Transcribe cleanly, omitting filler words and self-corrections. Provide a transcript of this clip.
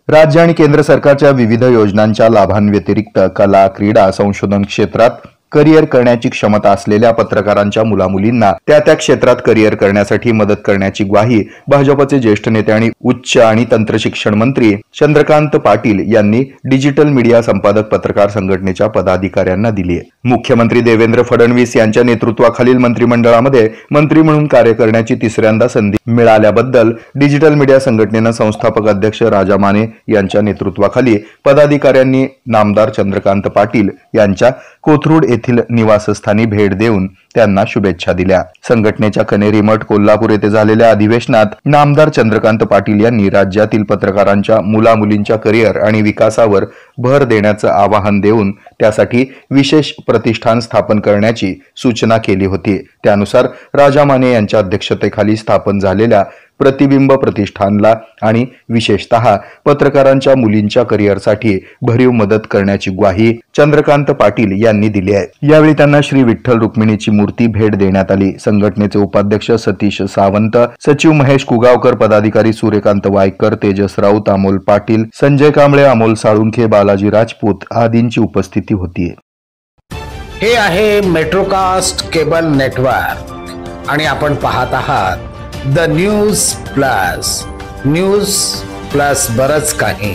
राज्य आणि केंद्र सरकारच्या विविध योजनांच्या लाभांव्यतिरिक्त कला, क्रीडा, संशोधन क्षेत्रात करिअर करण्याची क्षमता असलेल्या पत्रकारांच्या मुलामुलींना त्या क्षेत्रात करिअर करण्यासाठी मदत करण्याची ग्वाही भाजपचे ज्येष्ठ नेते आणि उच्च आणि तंत्रशिक्षण मंत्री चंद्रकांत पाटील यांनी डिजिटल मीडिया संपादक पत्रकार संघटनेच्या पदाधिकाऱ्यांना दिली आहे। मुख्यमंत्री देवेंद्र फडणवीस यांच्या नेतृत्वाखालील मंत्रिमंडळामध्ये मंत्री म्हणून कार्य करण्याची तिसऱ्यांदा संधी मिळाल्याबद्दल डिजिटल मीडिया संघटनेनं संस्थापक अध्यक्ष राजा माने यांच्या नेतृत्वाखाली पदाधिकाऱ्यांनी नामदार चंद्रकांत पाटील यांच्या कोथरूड येथील निवासस्थानी भेट देऊन त्यांना शुभेच्छा दिल्या। संघटनेच्या कनेरी मठ कोल्हापूर येथे झालेल्या अधिवेशनात नामदार चंद्रकांत पाटील यांनी राज्यातील पत्रकारांच्या मुलामुलींच्या करिअर आणि विकासावर भर देण्याचं आवाहन देऊन त्यासाठी विशेष प्रतिष्ठान स्थापन करण्याची सूचना केली होती। त्यानुसार राजा माने यांच्या अध्यक्षतेखाली स्थापन झालेल्या प्रतिबिंब प्रतिष्ठानला आणि विशेषतः पत्रकारांच्या मुलींच्या करिअरसाठी भरीव मदत करण्याची ग्वाही चंद्रकांत पाटील यांनी दिली आहे। यावेळी त्यांना श्री विठ्ठल रुक्मिणीची मूर्ती भेट देण्यात आली। संघटनेचे उपाध्यक्ष सतीश सावंत, सचिव महेश कुगावकर, पदाधिकारी सूर्यकांत वायकर, तेजस राऊत, अमोल पाटील, संजय कांबळे, अमोल साळुंखे, बालाजी राजपूत आदींची उपस्थिती होती। हे आहे मेट्रोकास्ट केबल नेटवर्क आणि आपण पाहत आहात द न्यूज प्लस बरच काही।